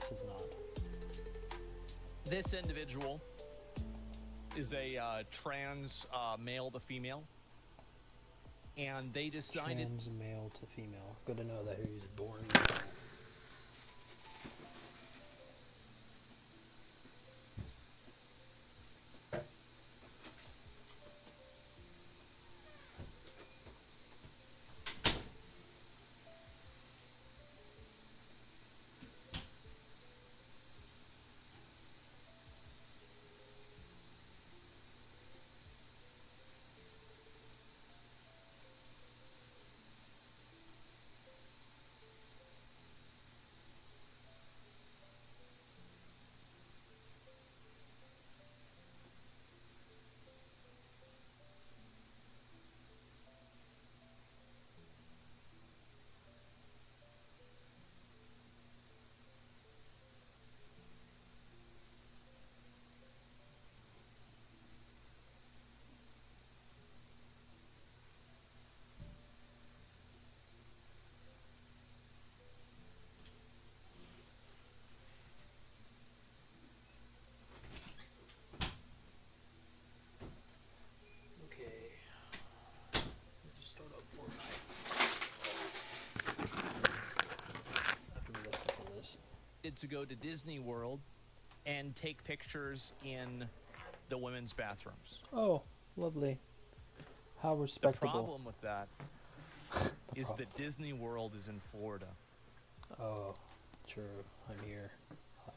this is not. This individual is a trans male to female, and they decided Trans male to female. Good to know that he was born. Okay. Let's start up Fortnite. After we listen to this. to go to Disney World and take pictures in the women's bathrooms. Oh, lovely. How The respectable. problem with that is that Disney World is in Florida. Oh, true. I'm here.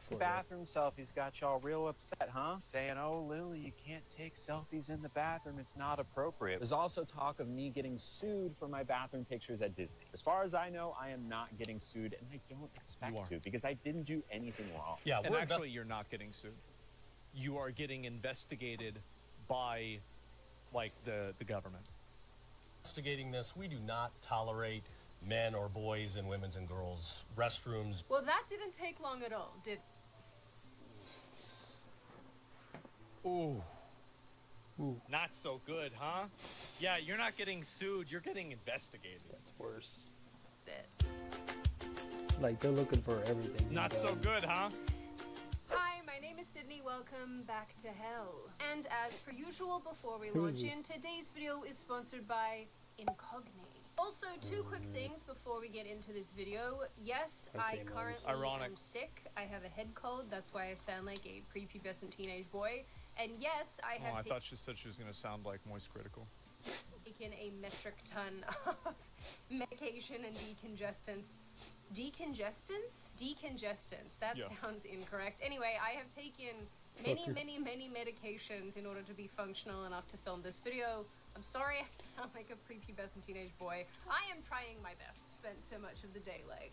Florida. Bathroom selfies got y'all real upset, huh? Saying, oh, Lily, you can't take selfies in the bathroom. It's not appropriate. There's also talk of me getting sued for my bathroom pictures at Disney. As far as I know, I am not getting sued, and I don't expect to because I didn't do anything wrong. Yeah, And actually, you're not getting sued. You are getting investigated by, like, the government. investigating this. We do not tolerate men or boys in women's and girls' restrooms. Well, that didn't take long at all, did... Ooh. Ooh. Not so good, huh? Yeah, you're not getting sued, you're getting investigated. That's worse. it? Like, they're looking for everything. Not so good, huh? Hi, my name is Sydney. Welcome back to hell. And as per usual, before we Who is launch this? in, today's video is sponsored by Incogni. Also, two quick things before we get into this video. Yes, I'd I say currently Ironic. am sick. I have a head cold. That's why I sound like a prepubescent teenage boy. And yes, I Oh, have I thought she said she was going to sound like Moist Critical. taken a metric ton of medication and decongestants. Decongestants? That Yeah. sounds incorrect. Anyway, I have taken many medications in order to be functional enough to film this video. I'm sorry I sound like a prepubescent teenage boy. I am trying my best. Spent so much of the day like...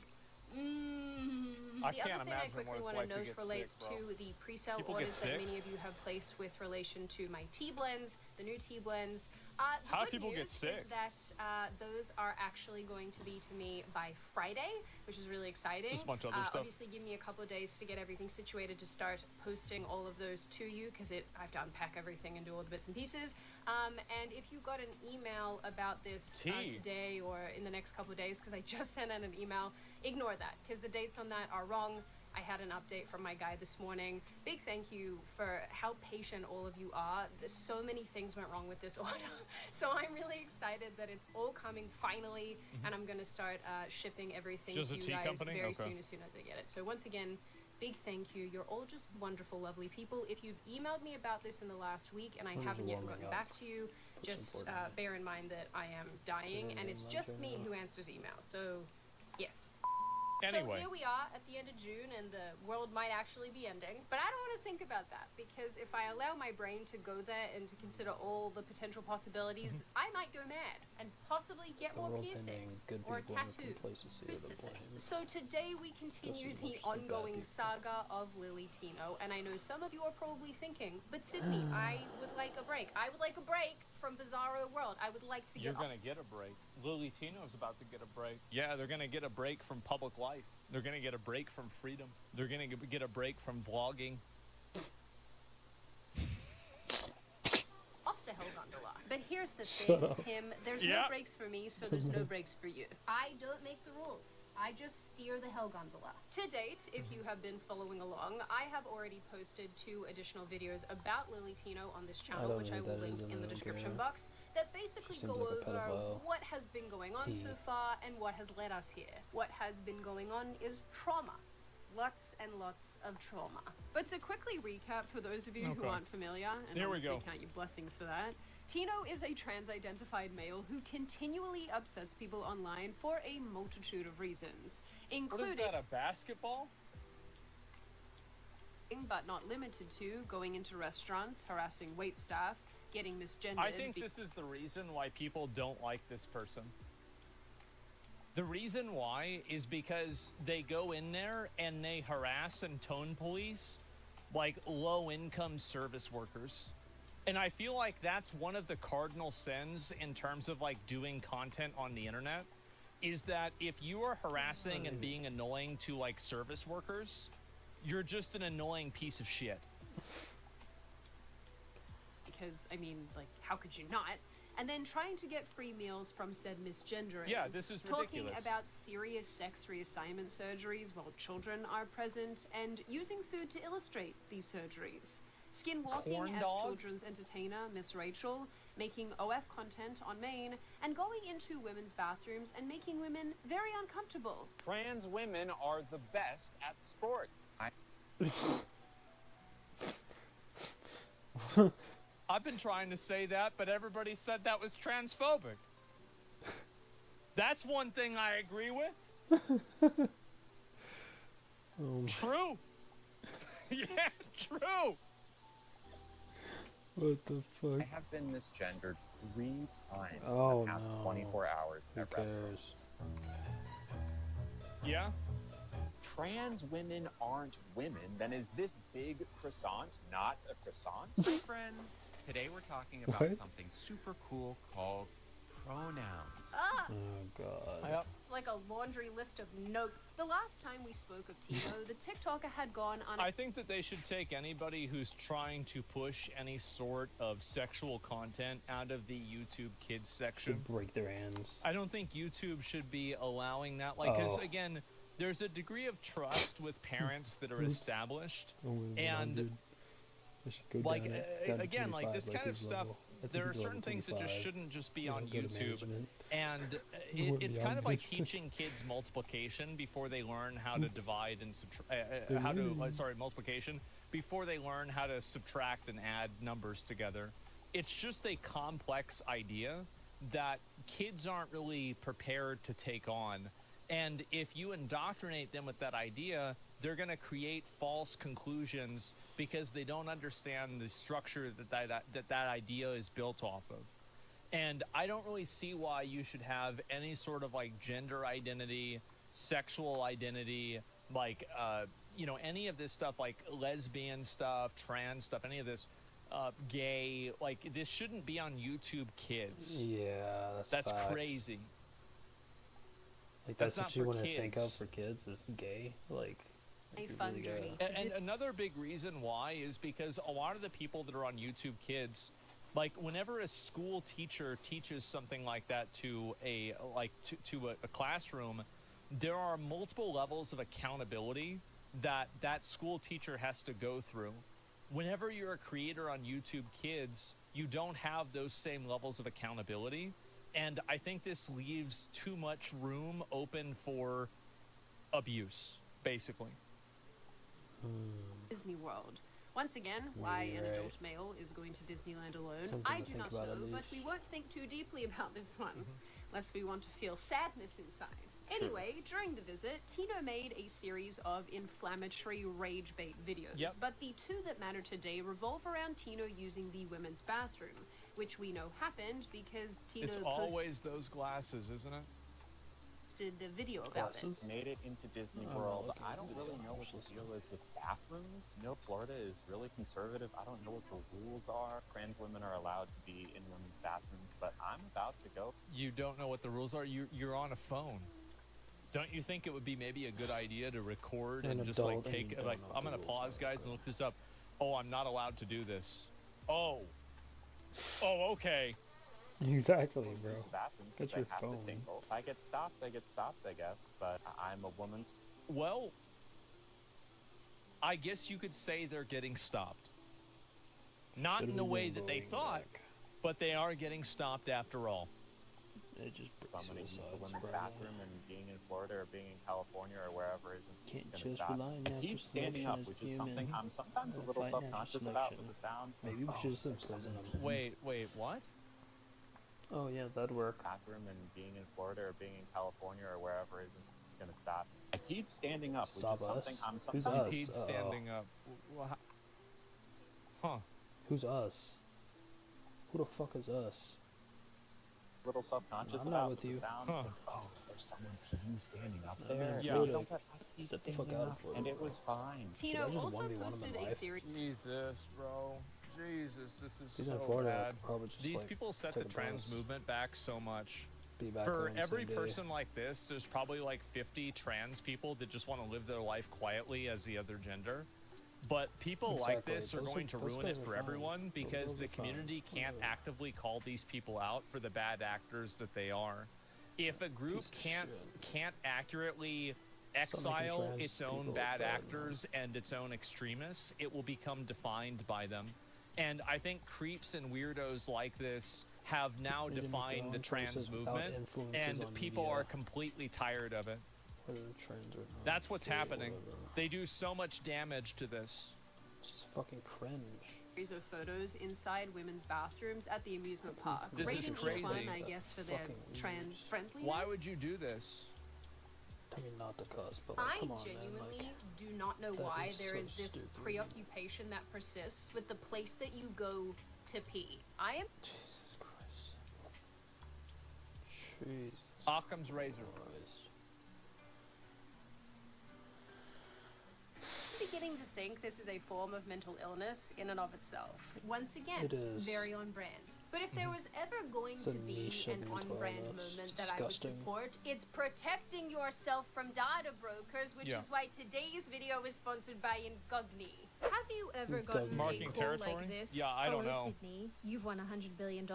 I The can't other thing I imagine quickly what it's want like to to note get relates sick, bro. to the pre-sale People get orders that sick? many of you have placed with relation to my tea blends, the new tea blends. The How do good people get news sick? is that those are actually going to be to me by Friday, which is really exciting. Just a bunch of other stuff. Obviously, give me a couple of days to get everything situated to start posting all of those to you, because I have to unpack everything and do all the bits and pieces. And if you got an email about this Tea. today or in the next couple of days, because I just sent out an email, ignore that, because the dates on that are wrong. I had an update from my guy this morning. Big thank you for how patient all of you are. There's so many things went wrong with this order. So I'm really excited that it's all coming finally, and I'm going to start shipping everything Just to a you tea guys company? very Okay. soon as I get it. So once again, big thank you. You're all just wonderful, lovely people. If you've emailed me about this in the last week and I What is haven't yet warming gotten up? back to you, Push just some Fortnite. bear in mind that I am dying, Yeah, and it's I'm just not me sure. who answers emails. So, yes. Anyway. So here we are at the end of June, and the world might actually be ending. But I don't want to think about that, because if I allow my brain to go there and to consider all the potential possibilities, I might go mad and possibly get The more world's ending. piercings Good or a people tattoo. looking places to Who's the to say? blame. So today we continue Just as the much as the bad ongoing people. saga of Lily Tino, and I know some of you are probably thinking, but Sydney, I would like a break. I would like a break from Bizarro World. I would like to You're get going to get a break. Lily Tino's about to get a break. Yeah, they're going to get a break from public life. They're going to get a break from freedom. They're going to get a break from vlogging. off the hell gondola. But here's the Shut thing, up. Tim. There's Yeah. no breaks for me, so there's no breaks for you. I don't make the rules. I just steer the hell gondola. To date, if you have been following along, I have already posted 2 additional videos about Lily Tino on this channel, don't which know I who will that link is, and in I the don't description care. box that basically She go seems like a over pedophile. what has been going on so far and what has led us here. What has been going on is trauma. Lots and lots of trauma. But to quickly recap for those of you who Okay. aren't familiar, and Here we obviously go. count your blessings for that, Tino is a trans-identified male who continually upsets people online for a multitude of reasons, What is including, that, a basketball? but not limited to, going into restaurants, harassing wait staff, getting misgendered. I think this is the reason why people don't like this person. The reason why is because they go in there and they harass and tone police like low-income service workers. And I feel like that's one of the cardinal sins in terms of like doing content on the internet, is that if you are harassing and being annoying to like service workers, you're just an annoying piece of shit. because, I mean, like, how could you not? And then trying to get free meals from said misgendering. Yeah, this is talking ridiculous. about serious sex reassignment surgeries while children are present, and using food to illustrate these surgeries. Skinwalking Corn as dog? children's entertainer, Miss Rachel, making OF content on Maine, and going into women's bathrooms and making women very uncomfortable. Trans women are the best at sports. I've been trying to say that, but everybody said that was transphobic. That's one thing I agree with. True. Yeah, true. What the fuck? I have been misgendered 3 times in Oh, the past no. 24 hours Who at cares? restaurants. Yeah. Trans women aren't women, then is this big croissant not a croissant? Friends, today we're talking about What? something super cool called pronouns. Ah! Oh god. Yep. It's like a laundry list of nope. The last time we spoke of Tino, the TikToker had gone on I think that they should take anybody who's trying to push any sort of sexual content out of the YouTube kids section. Should break their hands. I don't think YouTube should be allowing that. Like, because Oh. again, there's a degree of trust with parents that are Oops. established. Only And, 100. I should go Like, down it, down to again, like 25, this kind of his stuff, level. I think there are he's level certain things that just 25. shouldn't just be You on know, go to YouTube. management. And wouldn't it's be kind on of like management. teaching kids multiplication before they learn how to Oops. divide and subtract. Good How to morning. multiplication before they learn how to subtract and add numbers together. It's just a complex idea that kids aren't really prepared to take on. And if you indoctrinate them with that idea, they're going to create false conclusions because they don't understand the structure that idea is built off of. And I don't really see why you should have any sort of like gender identity, sexual identity, like, any of this stuff, like lesbian stuff, trans stuff, any of this, gay, like this shouldn't be on YouTube Kids. Yeah, That's facts. crazy. Like That's that's, not what you for want to think of kids. for kids is gay. Like, a if you fun really journey. gotta- And another big reason why is because a lot of the people that are on YouTube Kids, like whenever a school teacher teaches something like that to a classroom, there are multiple levels of accountability that school teacher has to go through. Whenever you're a creator on YouTube Kids, you don't have those same levels of accountability. And I think this leaves too much room open for abuse, basically. Disney World. Once again, why an Right. adult male is going to Disneyland alone, Something I to do think not about know, at but we least. won't think too deeply about this one, lest we want to feel sadness inside. Anyway, during the visit, Tino made a series of inflammatory rage bait videos, Yep. but the 2 that matter today revolve around Tino using the women's bathroom, which we know happened because Tino It's always those glasses, isn't it? posted the video about it. Glasses? Made it into Disney Oh, World. okay. I don't really know what the deal is with bathrooms. You know, Florida is really conservative. I don't know what the rules are. Trans women are allowed to be in women's bathrooms, but I'm about to go. You don't know what the rules are. You're on a phone. Don't you think it would be maybe a good idea to record An and just like adult and you take don't like know what I'm the gonna rules pause, are, guys, and but- look this up. Oh, I'm not allowed to do this. Oh, okay. Exactly, bro. use the bathroom Get 'cause I your have phone. to tinkle. If I get stopped, I get stopped, I guess. But I'm a woman's. Well, I guess you could say they're getting stopped. Not Should in the we way go that they going thought, back? but they are getting stopped after all. It just If brings I'm going to use the suicides, women's bro. bathroom and being in Florida or being in California or wherever isn't Can't going to just stop. rely on I keep natural standing selection up, as which is human. something I'm sometimes a Gotta little fight natural self-conscious about with selection. the sound. Maybe we should just there's imprison someone them. Wait, what? Oh yeah, that'd work. bathroom and being in Florida or being in California or wherever isn't going to stop. I keep standing up, Stop which is something us? I'm Who's sometimes us? He's Uh-oh. standing up. Huh. Who's us? Who the fuck is us? a little self-conscious I'm not about with the you. sound. Huh. Oh, is there someone peeing standing up I mean, there? yeah. Don't like, let my pee step the standing fuck out up, of Florida, and it bro. was fine. Tino I just also 1v1 him in posted a life? series. Jesus, bro. Jesus, this is He's so in Florida. I bad. could probably just These like people set take the a trans bus, movement back so much. be back For home the every same day. person like this, there's probably like 50 trans people that just want to live their life quietly as the other gender. But people like Exactly. this are Those going to those ruin guys it are for fine. everyone because Those the are fine. community can't Whatever. actively call these people out for the bad actors that they are. If a group Piece of can't accurately Stop making exile trans its own people look bad bad, man. actors and its own extremists, it will become defined by them. And I think creeps and weirdos like this have now They didn't make their defined the own trans choices without movement, influences and on people media, are completely tired of it. whether they're trans or not. That's what's gay or happening. whatever. They do so much damage to this. It's just fucking cringe. Of photos inside women's bathrooms at the amusement park. This is Rated fun, crazy. I guess, for their Fucking trans weirdos. friendliness. Why would you do this? I mean, not the cause, but like, I come on, genuinely man. do not know that why is there so is this stupid. preoccupation that persists with the place that you go to pee. I am Jesus Christ. Jesus Occam's razor. Christ. beginning to think this is a form of mental illness in and of itself. Once again, It is. very on brand. But if there was ever going It's a to be niche an of mental on-brand illness. movement It's that I would disgusting. support, it's protecting yourself from data brokers, which Yeah. is why today's video is sponsored by Incogni. Have you ever gotten Marking a call territory? like this? Yeah, I don't Hello, know. Sydney. You've won $100 billion.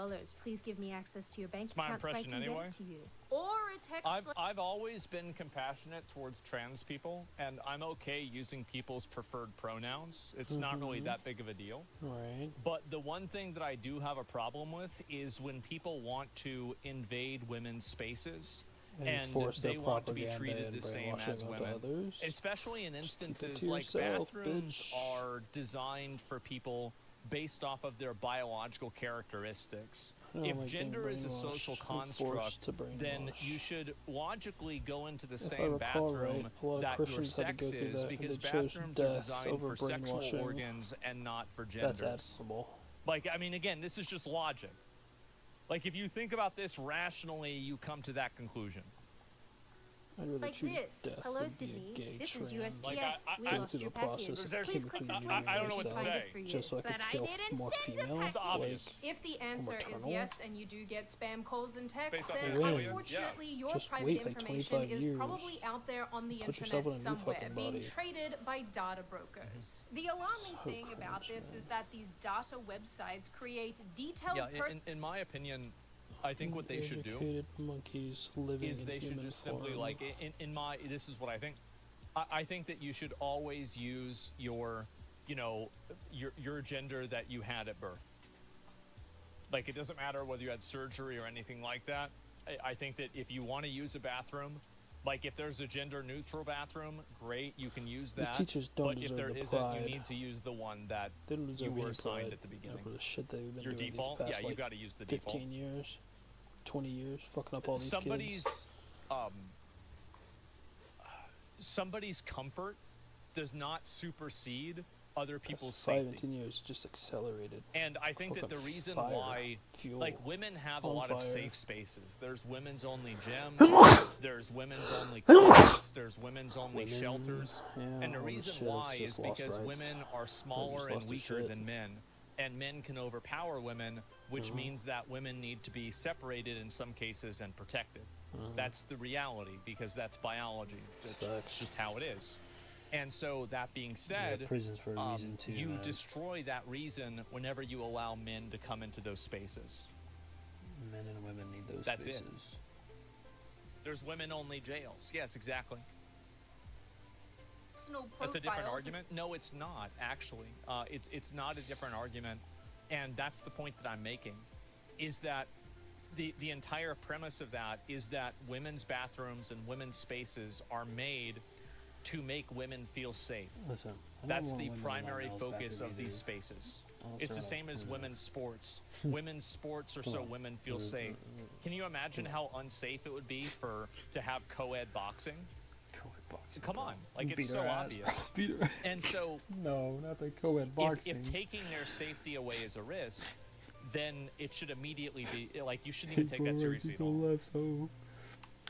Please give me access to your bank It's my account so I impression can anyway. get it to you. Or a text I've always been compassionate towards trans people, and I'm okay using people's preferred pronouns. It's not really that big of a deal. Right. But the one thing that I do have a problem with is when people want to invade women's spaces and force they their want to be propaganda treated and the same brainwashing as onto women. others. Especially in Just keep it instances to like yourself, bathrooms bitch. are designed for people based off of their biological characteristics. don't If like being gender is a social brainwashed and forced construct, to then brainwash. you should logically go into the If I same recall bathroom right, a lot of that your Christians had to sex go through is, that, and because they chose bathrooms are death designed over for sexual brainwashing. organs and not for genders. That's admirable. Like, I mean, again, this is just logic. Like, if you think about this rationally, you come to that conclusion. I'd rather Like choose this. death Hello, than be Sydney. a gay This trans. is USPS. Like, we Going lost through your the process package. of Please chemically click the uniting I don't know what to myself say. for you. just so I could But I feel didn't more send a female. It's obvious. Like, If the answer is maternal? yes and you do get spam calls and texts, Based off then the alien. unfortunately your Just private wait, like, information 25 is years. probably out there on the Put yourself internet in a new somewhere, fucking being body. traded by data brokers. The alarming So thing about cringe, this man. is that these data websites create detailed Yeah, in my opinion, I think what they should do Educated monkeys living is in they should human just simply, form. like, this is what I think. I think that you should always use your gender that you had at birth. Like, it doesn't matter whether you had surgery or anything like that. I think that if you want to use a bathroom, like if there's a gender neutral bathroom, great, you can use These that. teachers don't But if deserve there the isn't, pride. you need to use the one that They don't you deserve were any assigned pride at the beginning. over the shit they've been Your doing default, these past, yeah, you like, got to use the 15 default. years, 20 years, fucking up all these kids. Somebody's comfort does not supersede other people's Past 5 and safety. 10 years just accelerated. And I think that the Fucking reason fire, why, fuel, like, women have a on lot of fire. safe spaces. There's women's only gyms, there's women's only clinics, there's women's only Women, shelters. yeah, And the all this reason shit is why is just lost because rights. women are smaller and lost their weaker shit. than men. And men can overpower women, which means that women need to be separated in some cases and protected. That's the reality, because that's biology. It's Facts. just how it is. And so, that being said, prisons for a reason too, you man. destroy that reason whenever you allow men to come into those spaces. Men and women need those That's it. spaces. There's women-only jails. Yes, exactly. Personal That's a different profiles. argument. No, it's not, actually. It's not a different argument. And that's the point that I'm making, is that the entire premise of that is that women's bathrooms and women's spaces are made to make women feel safe. Listen, I don't That's want the women in primary male's focus bathroom of these either. spaces. I'll It's the start same off, as you know. women's sports. Women's sports are Come so on. women feel safe. Can you imagine how unsafe it would be to have co-ed boxing? Co-ed boxing. Come bro. on, like, Beat it's her so ass. obvious. Beat her. And so No, not the co-ed boxing. if taking their safety away is a risk, then it should immediately be, like, you shouldn't even take that seriously at Go all. left, ho.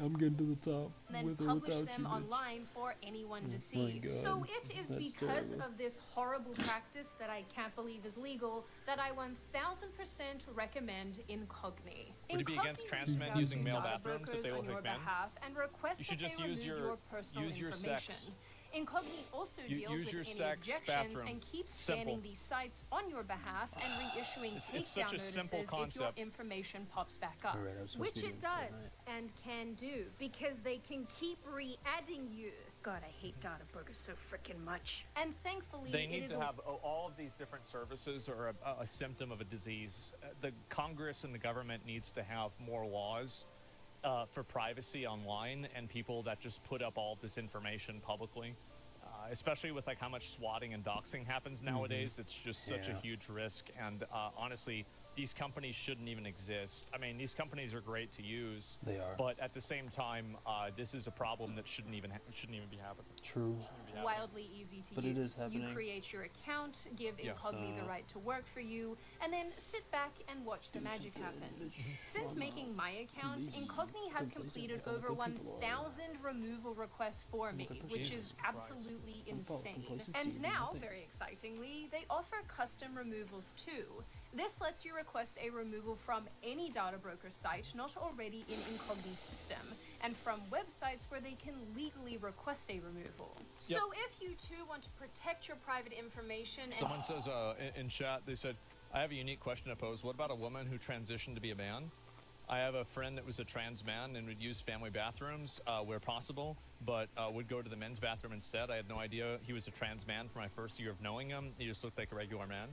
I'm getting to the top And then with or publish without them you, bitch. online for anyone to my see. God, So it is that's because terrible. of this horrible practice that I can't believe is legal that I 1000% recommend Incogni. Would it be against Incogni trans reaches men out using to male data bathrooms if brokers they on look your like men? behalf and request You should that just they use remove your- your personal use your information. sex. Incogni also deals use your with any sex objections bathroom. and keeps Simple. scanning these sites on your behalf and reissuing It's such takedown a simple notices if your concept. information pops back up. Alright, I was supposed Which to be it doing does and can do because they can keep re-adding you. God, I hate data brokers so freaking much. And thankfully, They it need is to have all of these different services are a symptom of a disease. The Congress and the government needs to have more laws for privacy online and people that just put up all of this information publicly. Especially with like how much swatting and doxing happens nowadays, it's just such a Yeah. huge risk. And honestly, these companies shouldn't even exist. I mean, these companies are great to use. They are. But at the same time, this is a problem that shouldn't even be happening. True. wildly easy to But use. it is happening. You create your account, give Yeah. Incogni the right to work for you, and then sit back and watch the magic happen. Since making my account, lazy. Incogni have Good place completed to have over good people are. 1,000 removal requests for me, Good which place. is absolutely insane. complacency And is now, nothing. very excitingly, they offer custom removals too. This lets you request a removal from any data broker site not already in Incogni's system, and from websites where they can legally request a removal. Yep. So if you too want to protect your private information and Someone says in chat, they said, I have a unique question to pose. What about a woman who transitioned to be a man? I have a friend that was a trans man and would use family bathrooms where possible, but would go to the men's bathroom instead. I had no idea he was a trans man for my first year of knowing him. He just looked like a regular man.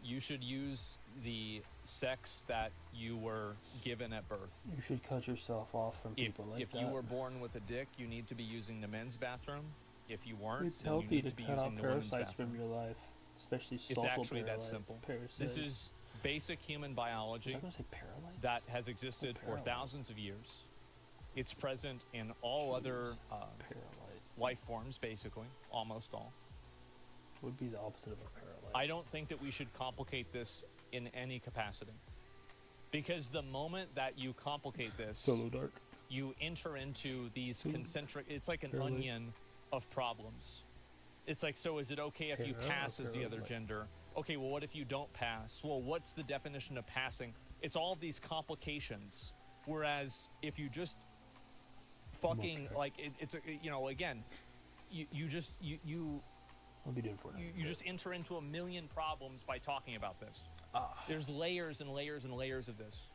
You should use the sex that you were given at birth. You should cut yourself off from If, people like if that. you were born with a dick, you need to be using the men's bathroom. If you weren't, It's then you healthy need to to be cut using off the women's parasites bathroom. from your life, especially It's social actually that parasite- simple. parasites. This is basic human Was biology I gonna say paralytes? that has existed for paralyzed. thousands of years. It's present in all other Paralyte life forms, basically, almost all. would be the opposite of a paralyte. I don't think that we should complicate this in any capacity. Because the moment that you complicate this, Solo dark. you enter into these So- concentric, it's like an Paralyte. onion of problems. It's like, so is it okay if you Para- pass or as the other paralyte? gender? Okay, well, what if you don't pass? Well, what's the definition of passing? It's all these complications. Whereas if you just fucking, Okay. like, it's, again, you just I'll be doing Fortnite. you just enter into a million problems by talking about this. There's layers and layers and layers of this.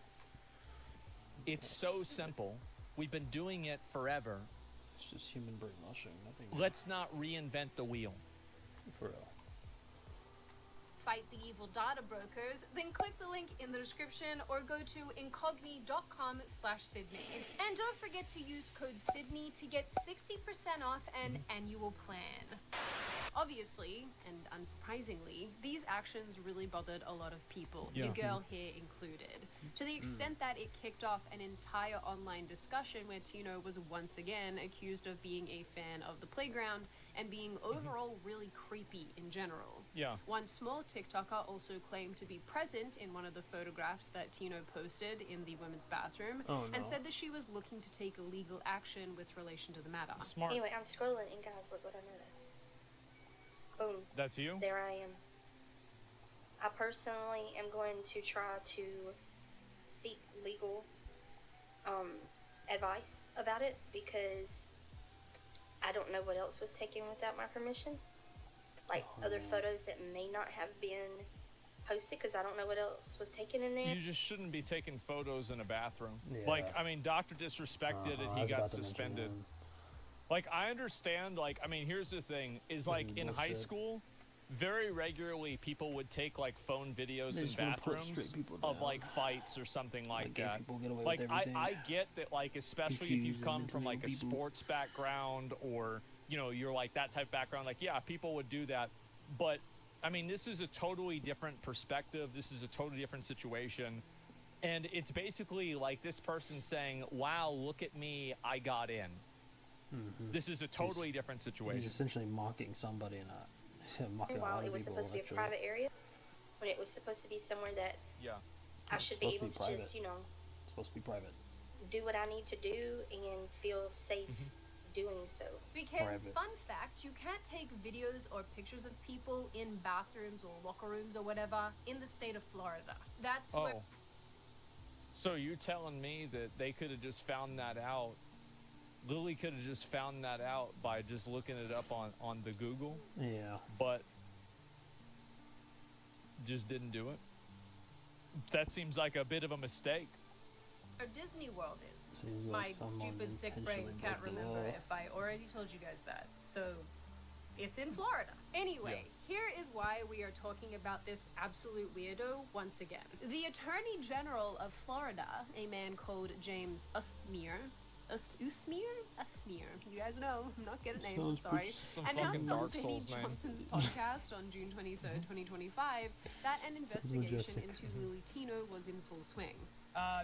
It's so simple. We've been doing it forever. It's just human brainwashing. Nothing. Let's not reinvent the wheel. For real. fight the evil data brokers, then click the link in the description or go to incogni.com/Sydney. And don't forget to use code Sydney to get 60% off an annual plan. Obviously, and unsurprisingly, these actions really bothered a lot of people, your girl here included, to the extent that it kicked off an entire online discussion where Tino was once again accused of being a fan of the playground and being overall really creepy in general. Yeah. One small TikToker also claimed to be present in one of the photographs that Tino posted in the women's bathroom and said that she was looking to take legal action with relation to the matter. Smart. Anyway, I'm scrolling and guys, look what I noticed. Boom. That's you? There I am. I personally am going to try to seek legal advice about it because I don't know what else was taken without my permission. Like other photos that may not have been post it because I don't know what else was taken in there. You just shouldn't be taking photos in a bathroom. Yeah. Like, I mean, Dr. disrespected and I he was got about to mention suspended. that. Like, I understand, like, I mean, here's the thing, is like in high bullshit. school, very regularly people would take like phone videos They in just wanna put bathrooms straight people of down. like fights or something like gay that. people get away Like, with everything. I get that, like, especially if you Confusing come from like a mentally people. sports background or, you know, you're like that type of background, like, yeah, people would do that. But, I mean, this is a totally different perspective. This is a totally different situation. And it's basically like this person saying, wow, look at me, I got in. This is a totally different situation. He's essentially mocking somebody and not mocking a While lot it of was people. supposed to be a actually. private area, when it was supposed to be somewhere that Yeah. I It's should be supposed to able be to private. just, you know, It's supposed to be private. do what I need to do and feel safe doing so. Because, Private. fun fact, you can't take videos or pictures of people in bathrooms or locker rooms or whatever in the state of Florida. That's where. Oh. So you're telling me that they could have just found that out? Lily could have just found that out by just looking it up on the Google, Yeah. but just didn't do it? That seems like a bit of a mistake. Or Disney World is. Seems My like someone stupid sick brain intentionally can't broke the remember law. if I already told you guys that. So, it's in Florida. Anyway, here is why we are talking about this absolute weirdo once again. The Attorney General of Florida, a man called James Uthmere. Uthmere. You guys know, I'm not good at names, I'm Sounds sorry. Some Announced fucking on Dark Vinny Souls name. Johnson's podcast on June 23rd, 2025, that an investigation majestic. into Lily Tino was in full swing.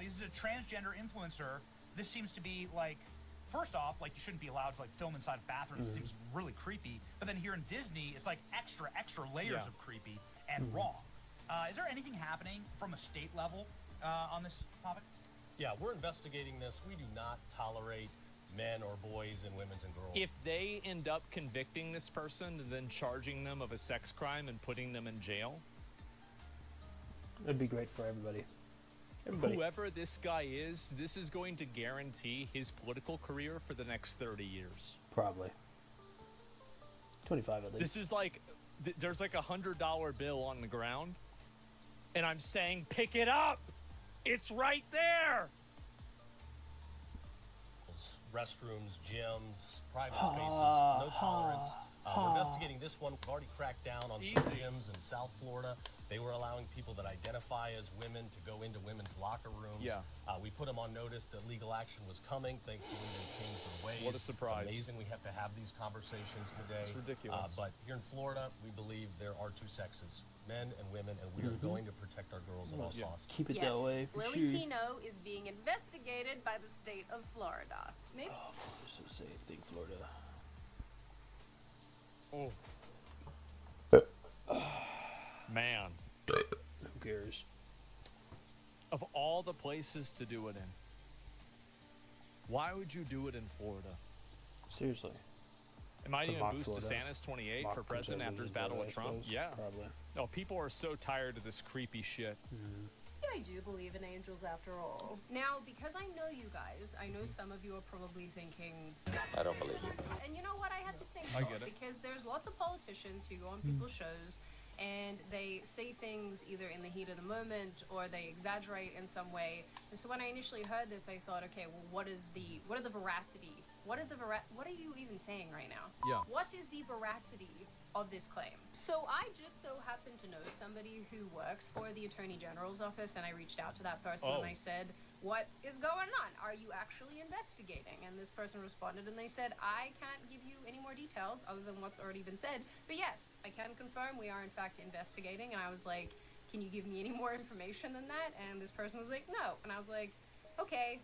This is a transgender influencer. This seems to be like, first off, like you shouldn't be allowed to like film inside of bathrooms. It seems really creepy. But then here in Disney, it's like extra layers Yeah. of creepy and wrong. Is there anything happening from a state level on this topic? Yeah, we're investigating this. We do not tolerate men or boys and women's and girls. If they end up convicting this person and then charging them of a sex crime and putting them in jail, It'd be great for everybody. Everybody. whoever this guy is, this is going to guarantee his political career for the next 30 years. Probably. 25 at least. This is like, there's like $100 bill on the ground, and I'm saying, pick it up! It's right there! Restrooms, gyms, private spaces, no tolerance. We're investigating this one. We've already cracked down on some gyms in South Florida. They were allowing people that identify as women to go into women's locker rooms. Yeah. We put them on notice that legal action was coming. Thankfully, they changed their ways. What a surprise. It's amazing we have to have these conversations today. It's ridiculous. But here in Florida, we believe there are two sexes, men and women, and we are going to protect our girls at all costs. Keep it Yes, that way for Lily sure. Tino is being investigated by the state of Florida. Maybe Oh, Florida's so safe. Think Florida. Oh. Man, Who cares? of all the places to do it in, why would you do it in Florida? Seriously. Am I To going mock to boost Florida. DeSantis 28 Mock for president after his conservatives battle in with Florida, I Trump? suppose. Yeah. Probably. No, people are so tired of this creepy shit. I do believe in angels after all. Now, because I know you guys, I know some of you are probably thinking, I don't believe you. and you know what, I have to say I more, get it. because there's lots of politicians who go on people's shows and they say things either in the heat of the moment or they exaggerate in some way. And so when I initially heard this, I thought, okay, well, what are the veracity? What are you even saying right now? Yeah. What is the veracity of this claim? So I just so happen to know somebody who works for the Attorney General's office, and I reached out to that person and I said, what is going on? Are you actually investigating? And this person responded and they said, I can't give you any more details other than what's already been said, but yes, I can confirm we are in fact investigating. And I was like, can you give me any more information than that? And this person was like, no. And I was like, okay,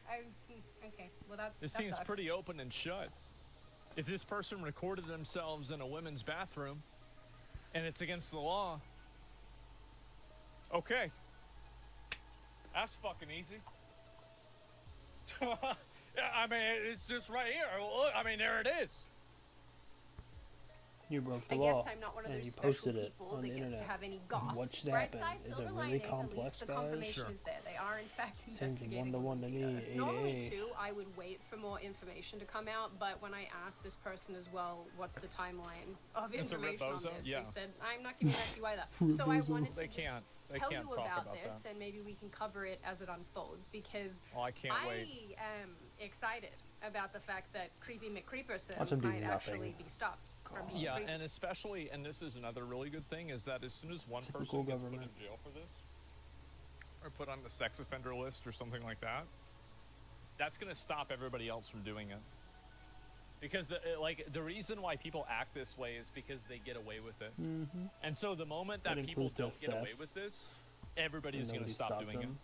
well that This seems sucks. pretty open and shut. If this person recorded themselves in a women's bathroom and it's against the law, okay. That's fucking easy. Yeah, I mean, it's just right here. Look, I mean, there it is. You broke the I law. guess I'm not one of and those you special posted it people on that the gets to internet. have any goss. What should Bright happen? side, Is it silver really lining, complex, at least the guys? confirmation Sure. is there. They are in fact Seems investigating. one-to-one to me, Lily Tino. A to Normally, A. too, I would wait for more information to come out, but when I asked this person as well, what's the timeline of It's a information on Rebozo? this, Yeah. they said, I'm not giving that to you either. So I wanted to They just can't. They tell can't you talk about about this, that. and maybe we can cover it as it unfolds, because Oh, I can't wait. I am excited about the fact that Creepy McCreeperson Watch him do might actually nothing. be stopped from being Yeah, creepy. and especially, and this is another really good thing, is that as soon as one Typical person gets put government. in jail for this, or put on the sex offender list or something like that, that's going to stop everybody else from doing it. Because the reason why people act this way is because they get away with it. Mm-hmm. And so the moment that That people includes don't their get away thefts. with this, everybody's going to Nobody stop stopped doing them.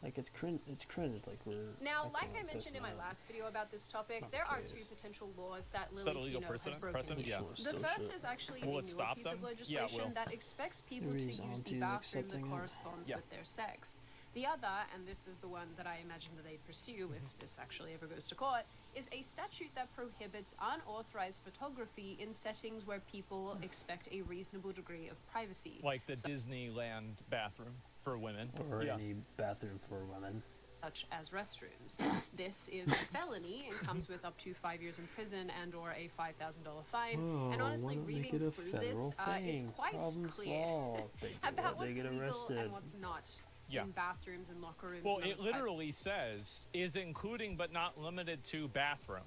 Like it's cringe. It's cringe. Like we're Now, like acting I this mentioned in my now. last video about this topic, Not there the are case. two potential laws that Is that a Lily legal Tino has precedent? broken. Precedent? Yeah. Sure, The still first should. is actually Will a it newer stop piece them? of Yeah, it legislation will. that expects people Maybe to his use the auntie is bathroom accepting that it. corresponds Yeah. with their sex. The other, and this is the one that I imagine that they'd pursue if this actually ever goes to court, is a statute that prohibits unauthorized photography in settings where people expect a reasonable degree of privacy. Like the Disneyland bathroom for women. Or Yeah. any bathroom for women. Such as restrooms. This is a felony and comes with up to 5 years in prison and or a $5,000 fine. And Oh, honestly, why not make reading it a through federal this, it's thing? quite Problem clear solved. They do about it, what's they get legal arrested. and what's not Yeah. in bathrooms and locker rooms. Well, and it other private- literally says is including but not limited to bathroom.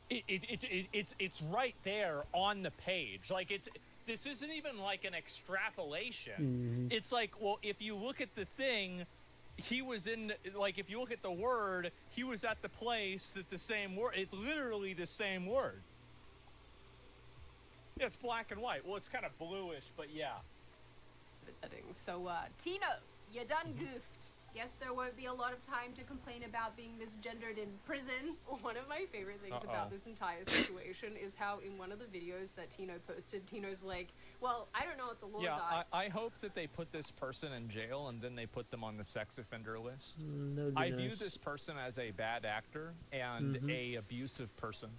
It's right there on the page. Like this isn't even like an extrapolation. It's like, well, if you look at the thing, he was in, like, if you look at the word, he was at the place that the same word. It's literally the same word. Yeah, it's black and white. Well, it's kind of bluish, but yeah. settings. So, Tino, you done goofed. Guess there won't be a lot of time to complain about being misgendered in prison. One of my favorite things about this entire situation is how in one of the videos that Tino posted, Tino's like, well, I don't know what the laws are. I hope that they put this person in jail and then they put them on the sex offender list. That'd be I view nice. this person as a bad actor and a abusive person.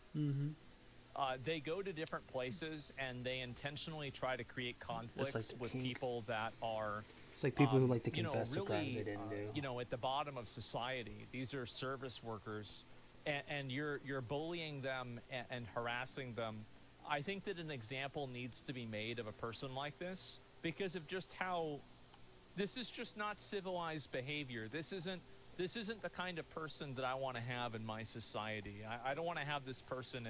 They go to different places and they intentionally try to create conflicts the with kink. people that are, It's like people who like to you know, confess to crimes really, they didn't do. you know, at the bottom of society. These are service workers, and you're bullying them and harassing them. I think that an example needs to be made of a person like this because of just how this is just not civilized behavior. This isn't the kind of person that I want to have in my society. I don't want to have this person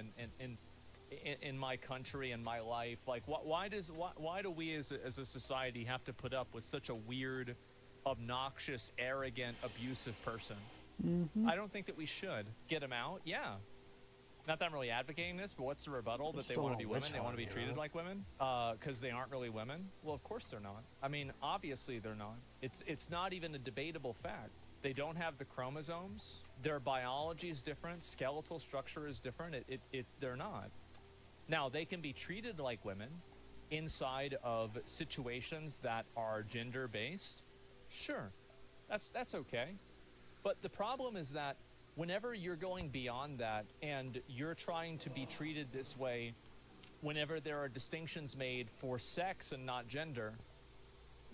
in my country and my life. Like, why do we as a society have to put up with such a weird, obnoxious, arrogant, abusive person? I don't think that we should. Get them out? Yeah. Not that I'm really advocating this, but what's the rebuttal? That they Still want to don't be women? witch They want to be hunt, treated you know? like women? Because they aren't really women? Well, of course they're not. I mean, obviously they're not. It's not even a debatable fact. They don't have the chromosomes. Their biology is different. Skeletal structure is different. They're not. Now, they can be treated like women inside of situations that are gender-based. Sure, that's okay. But the problem is that whenever you're going beyond that and you're trying to be treated this way, whenever there are distinctions made for sex and not gender,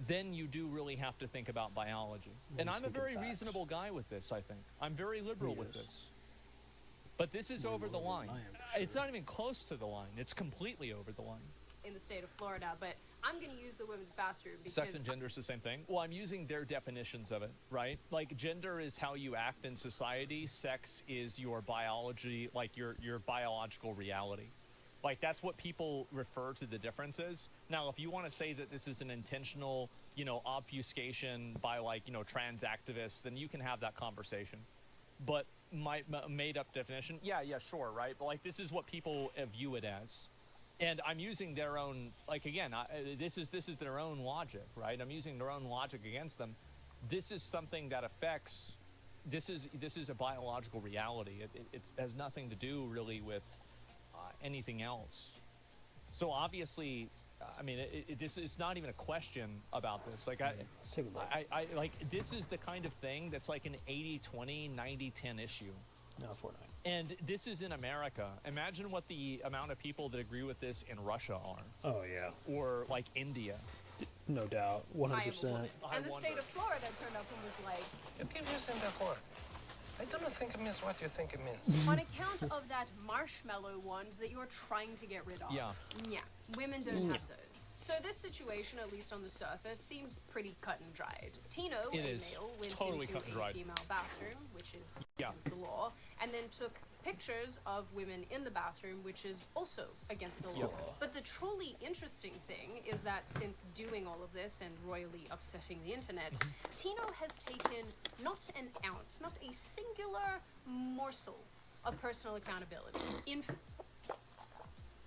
then you do really have to think about biology. And I'm a speaking very facts. reasonable guy with this, I think. I'm very liberal with Yes. this. But this is over the line. I am for It's sure. not even close to the line. It's completely over the line. in the state of Florida, but I'm going to use the women's bathroom because Sex and gender is the same thing. Well, I'm using their definitions of it, right? Like, gender is how you act in society. Sex is your biology, like your biological reality. Like, that's what people refer to the differences. Now, if you want to say that this is an intentional, you know, obfuscation by, like, you know, trans activists, then you can have that conversation. But my made-up definition, yeah, sure, right? But, like, this is what people view it as. And I'm using their own, like, again, this is their own logic, right? I'm using their own logic against them. This is something that affects, this is a biological reality. It has nothing to do really with anything else. So obviously, I mean, this is not even a question about this. Like, Sick of that. I like, this is the kind of thing that's like an 80-20, 90-10 issue. No, Fortnite. And this is in America. Imagine what the amount of people that agree with this in Russia are, Oh yeah, or like India. no doubt, I am a 100%. woman. I And the wonder. state of Florida turned up and was like, You keep using that word. I do not think it means what you think it means. on account of that marshmallow wand that you're trying to get rid of. Yeah. Yeah. Women don't have those. So this situation, at least on the surface, seems pretty cut and dried. Tino, It a is male, went totally into cut and a dried. female bathroom, which is Yeah. against the law, and then took pictures of women in the bathroom, which is also against the law. But the truly interesting thing is that since doing all of this and royally upsetting the internet, Tino has taken not an ounce, not a singular morsel of personal accountability.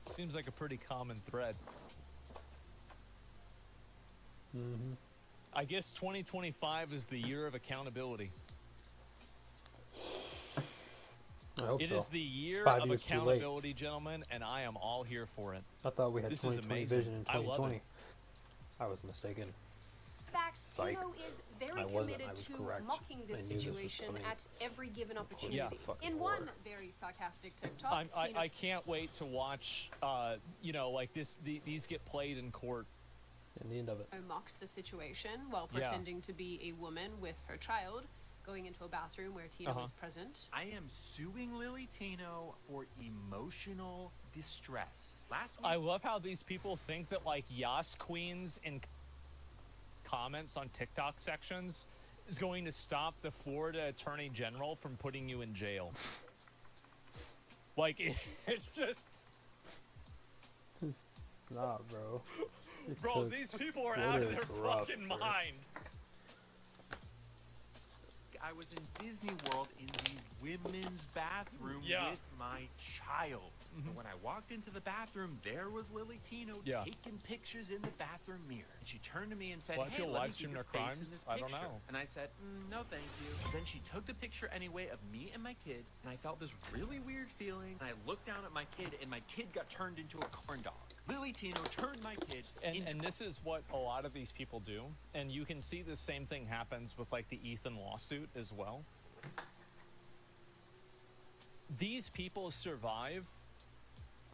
Seems like a pretty common thread. I guess 2025 is the year of accountability. I hope It so. is the year 5 of years too late. accountability, gentlemen, and I am all here for it. I thought we had This is 2020 amazing. vision in I love 2020. it. I was mistaken. In fact, Psych. Tino is very I wasn't. committed I was to correct. mocking this I knew this was situation coming. at every given opportunity. Yeah. Fucking In war. one very sarcastic TikTok, Tino I can't wait to watch, you know, like these get played in court. And the end of it. mocks the situation while Yeah. pretending to be a woman with her child going into a bathroom where Tino is present. I am suing Lily Tino for emotional distress. Last week, I love how these people think that like Yas Queens in comments on TikTok sections is going to stop the Florida Attorney General from putting you in jail. Like it's just, It's not, bro. bro, Because these people are out of Florida their is rough, fucking bro. mind. I was in Disney World in the women's bathroom Yeah. with my child. And when I walked into the bathroom, there was Lily Tino Yeah. taking pictures in the bathroom mirror. And she turned to me and said, Well, if "Hey, you'll let me live get stream your their face in crimes, this I don't picture." know. And I said, "No, thank you." Then she took the picture anyway of me and my kid, and I felt this really weird feeling. And I looked down at my kid, and my kid got turned into a corn dog. Lily Tino turned my kid into And this is what a lot of these people do. And you can see the same thing happens with like the Ethan lawsuit as well. These people survive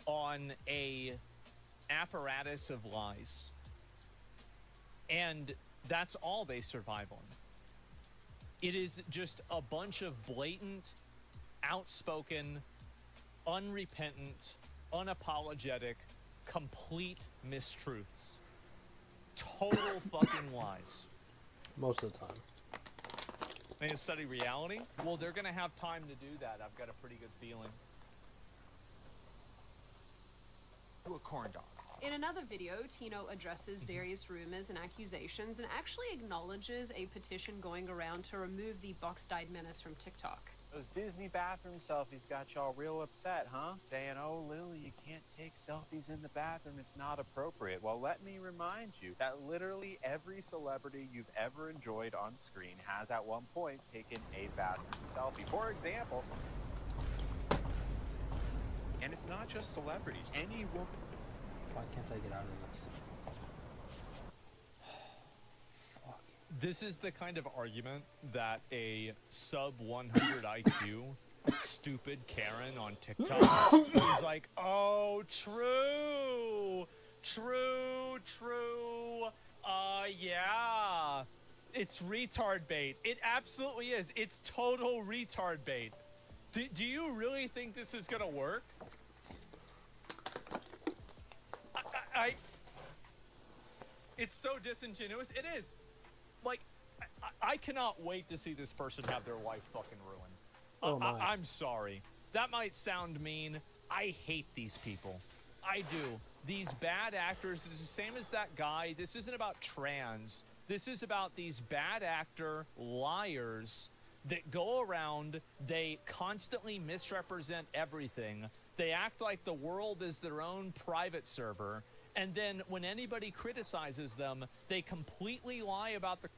on a apparatus of lies. And that's all they survive on. It is just a bunch of blatant, outspoken, unrepentant, unapologetic, complete mistruths. Total fucking lies. Most of the time. They study reality? Well, they're going to have time to do that. I've got a pretty good feeling. a corn dog. In another video, Tino addresses various rumors and accusations and actually acknowledges a petition going around to remove the box-dyed menace from TikTok. Those Disney bathroom selfies got y'all real upset, huh? Saying, "Oh, Lily, you can't take selfies in the bathroom. It's not appropriate." Well, let me remind you that literally every celebrity you've ever enjoyed on screen has at one point taken a bathroom selfie. For example, and it's not just celebrities. Any woman. Why can't I get out of this? Fuck. This is the kind of argument that a sub 100 IQ stupid Karen on TikTok is like, oh, true, yeah, it's retard bait. It absolutely is. It's total retard bait. Do you really think this is gonna work? It's so disingenuous. It is. Like, I cannot wait to see this person have their life fucking ruined. Oh my. I'm sorry. That might sound mean. I hate these people. I do. These bad actors is the same as that guy. This isn't about trans. This is about these bad actor liars that go around. They constantly misrepresent everything. They act like the world is their own private server. And then when anybody criticizes them, they completely lie about the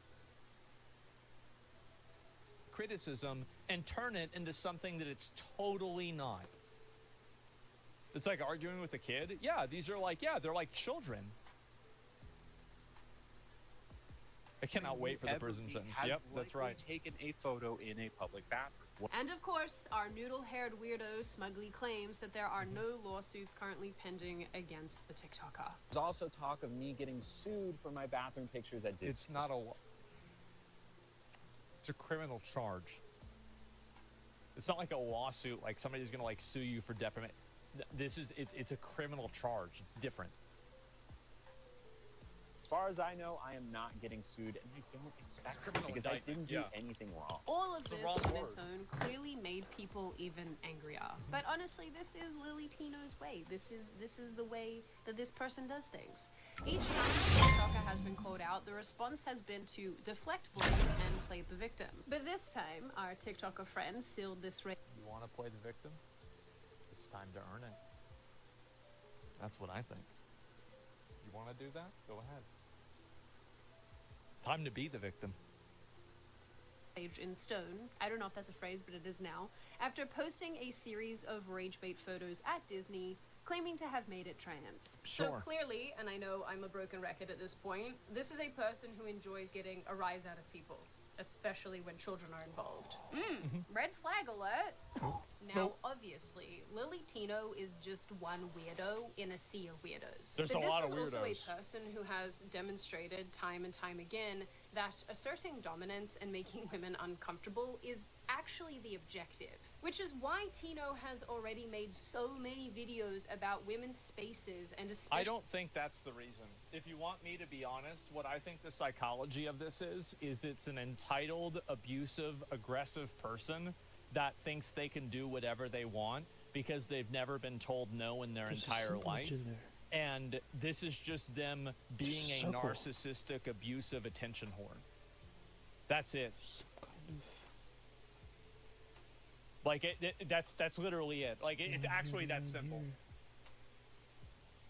criticism and turn it into something that it's totally not. It's like arguing with a kid. Yeah, these are like, yeah, they're like children. I cannot wait for the prison sentence. Yep, that's right. Taken a photo in a public bathroom. And of course, our noodle-haired weirdo smugly claims that there are no lawsuits currently pending against the TikToker. There's also talk of me getting sued for my bathroom pictures at Disney. It's not a... It's a criminal charge. It's not like a lawsuit, like somebody's going to like sue you for defamation. This is, it's a criminal charge. It's different. As far as I know, I am not getting sued, and I don't expect to because I didn't do anything wrong. All of this on its own clearly made people even angrier. But honestly, this is Lily Tino's way. This is the way that this person does things. Each time a TikToker has been called out, the response has been to deflect blame and play the victim. But this time, our TikToker friends sealed this race. You want to play the victim? It's time to earn it. That's what I think. You want to do that? Go ahead. Time to be the victim. In stone, I don't know if that's a phrase, but it is now, after posting a series of rage bait photos at Disney, claiming to have made it trans. Sure. So clearly, and I know I'm a broken record at this point, this is a person who enjoys getting a rise out of people, especially when children are involved. Red flag alert. Now, obviously, Lily Tino is just one weirdo in a sea of weirdos. There's but a lot of this is also weirdos. a person who has demonstrated time and time again that asserting dominance and making women uncomfortable is actually the objective. Which is why Tino has already made so many videos about women's spaces and especially— I don't think that's the reason. If you want me to be honest, what I think the psychology of this is it's an entitled, abusive, aggressive person that thinks they can do whatever they want because they've never been told no in their entire life. And this is just them being a narcissistic, abusive attention whore. That's it. Like, that's literally it. Like, it's actually that simple.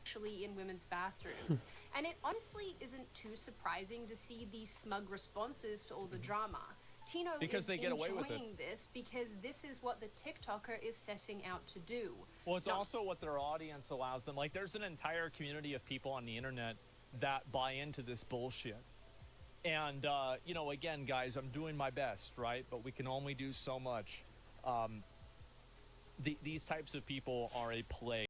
Actually in women's bathrooms. And it honestly isn't too surprising to see these smug responses to all the drama. Tino Because is they get away with it. enjoying this because this is what the TikToker is setting out to do. Well, it's also what their audience allows them. Like, there's an entire community of people on the internet that buy into this bullshit. And, you know, again, guys, I'm doing my best, right? But we can only do so much. These types of people are a plague.